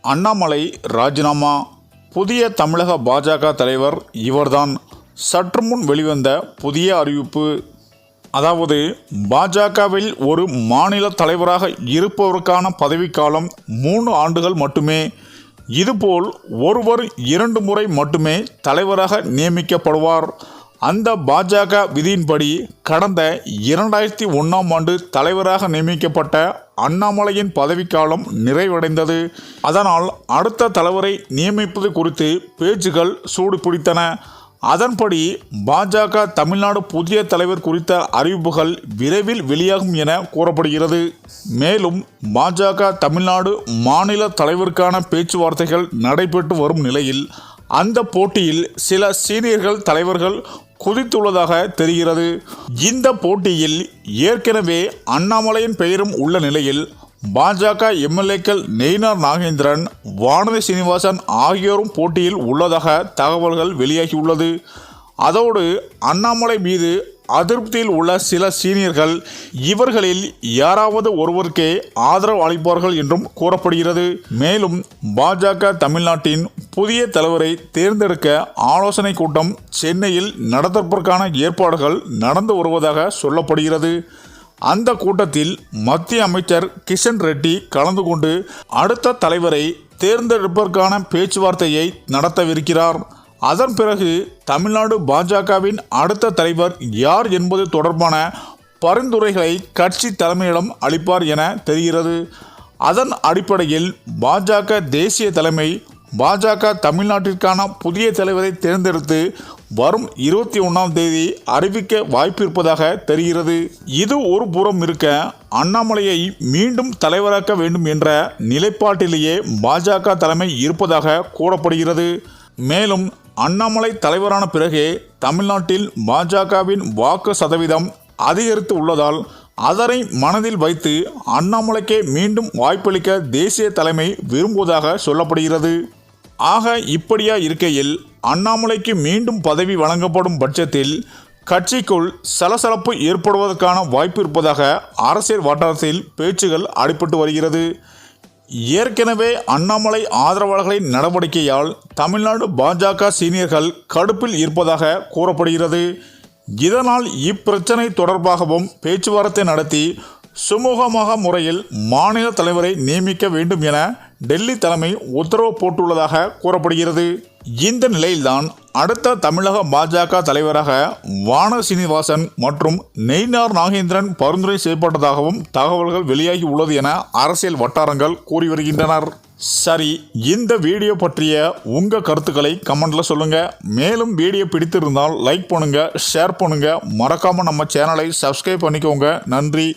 அண்ணாமலை ராஜினாமா. புதிய தமிழக பாஜக தலைவர் இவர்தான். சற்று முன் வெளிவந்த புதிய அறிவிப்பு. அதாவது பாஜகவில் ஒரு மாநில தலைவராக இருப்பவருக்கான பதவிக்காலம் 3 ஆண்டுகள் மட்டுமே. இதுபோல் ஒருவர் 2 முறை மட்டுமே தலைவராக நியமிக்கப்படுவார். அந்த பாஜக விதியின்படி கடந்த 2001ஆம் ஆண்டு தலைவராக நியமிக்கப்பட்ட அண்ணாமலையின் பதவிக்காலம் நிறைவடைந்தது. அதனால் அடுத்த தலைவரை நியமிப்பது குறித்து பேச்சுகள் சூடு பிடித்தன. அதன்படி பாஜக தமிழ்நாடு புதிய தலைவர் குறித்த அறிவிப்புகள் விரைவில் வெளியாகும் என கூறப்படுகிறது. மேலும் பாஜக தமிழ்நாடு மாநில தலைவருக்கான பேச்சுவார்த்தைகள் நடைபெற்று வரும் நிலையில் அந்த போட்டியில் சில சீனியர்கள் தலைவர்கள் குதித்துள்ளதாக தெரிகிறது. இந்த போட்டியில் ஏற்கனவே அண்ணாமலையின் பெயரும் உள்ள நிலையில் பாஜக எம்எல்ஏக்கள் நயினார் நாகேந்திரன், வானதி சீனிவாசன் ஆகியோரும் போட்டியில் உள்ளதாக தகவல்கள் வெளியாகியுள்ளது. அதோடு அண்ணாமலை மீது அதிருப்தியில் உள்ள சில சீனியர்கள் இவர்களில் யாராவது ஒருவருக்கே ஆதரவு அளிப்பார்கள் என்றும் கூறப்படுகிறது. மேலும் பாஜக தமிழ்நாட்டின் புதிய தலைவரை தேர்ந்தெடுக்க ஆலோசனை கூட்டம் சென்னையில் நடத்துவதற்கான ஏற்பாடுகள் நடந்து வருவதாக சொல்லப்படுகிறது. அந்த கூட்டத்தில் மத்திய அமைச்சர் கிஷன் ரெட்டி கலந்து கொண்டு அடுத்த தலைவரை தேர்ந்தெடுப்பதற்கான பேச்சுவார்த்தையை நடத்தவிருக்கிறார். அதன் பிறகு தமிழ்நாடு பாஜகவின் அடுத்த தலைவர் யார் என்பது தொடர்பான பரிந்துரைகளை கட்சி தலைமையிடம் அளிப்பார் என தெரிகிறது. அதன் அடிப்படையில் பாஜக தேசிய தலைமை பாஜக தமிழ்நாட்டிற்கான புதிய தலைவரை தேர்ந்தெடுத்து வரும் 21ஆம் தேதி அறிவிக்க வாய்ப்பிருப்பதாக தெரிகிறது. இது ஒரு புறம் இருக்க, அண்ணாமலையை மீண்டும் தலைவராக்க வேண்டும் என்ற நிலைப்பாட்டிலேயே பாஜக தலைமை இருப்பதாக கூறப்படுகிறது. மேலும் அண்ணாமலை தலைவரான பிறகே தமிழ்நாட்டில் பாஜகவின் வாக்கு சதவீதம் அதிகரித்து உள்ளதால் அதனை மனதில் வைத்து அண்ணாமலைக்கே மீண்டும் வாய்ப்பளிக்க தேசிய தலைமை விரும்புவதாக சொல்லப்படுகிறது. ஆக இப்படியா இருக்கையில் அண்ணாமலைக்கு மீண்டும் பதவி வழங்கப்படும் பட்சத்தில் கட்சிக்குள் சலசலப்பு ஏற்படுவதற்கான வாய்ப்பு இருப்பதாக அரசியல் வட்டாரத்தில் பேச்சுகள் அடிபட்டு வருகிறது. ஏற்கனவே அண்ணாமலை ஆதரவாளர்களின் நடவடிக்கையால் தமிழ்நாடு பாஜக சீனியர்கள் கடுப்பில் இருப்பதாக கூறப்படுகிறது. இதனால் இப்பிரச்சனை தொடர்பாகவும் பேச்சுவார்த்தை நடத்தி சுமூகமாக முறையில் மாநில தலைவரை நியமிக்க வேண்டும் என டெல்லி தலைமை உத்தரவு போட்டுள்ளதாக கூறப்படுகிறது. இந்த நிலையில்தான் அடுத்த தமிழக பாஜக தலைவராக வானதி சீனிவாசன் மற்றும் நயினார் நாகேந்திரன் பரிந்துரை செய்யப்பட்டதாகவும் தகவல்கள் வெளியாகி உள்ளது என அரசியல் வட்டாரங்கள் கூறி வருகின்றனர். சரி, இந்த வீடியோ பற்றிய உங்கள் கருத்துக்களை கமெண்ட்ல சொல்லுங்க. மேலும் வீடியோ பிடித்திருந்தால் லைக் பண்ணுங்க, ஷேர் பண்ணுங்க, மறக்காம நம்ம சேனலை சப்ஸ்கிரைப் பண்ணிக்கோங்க. நன்றி.